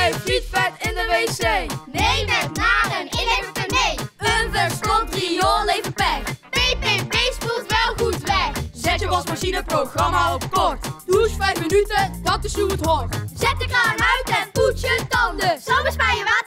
geen frietvet in de wc. Neem het naar een inleverter mee. Een verstopt riool levert pech. PPP spoelt wel goed weg. Zet je wasmachineprogramma op kort. Douche 5 minuten, dat is hoe het hoort. Zet de kraan uit en poets je tanden. Zo bespaar je water.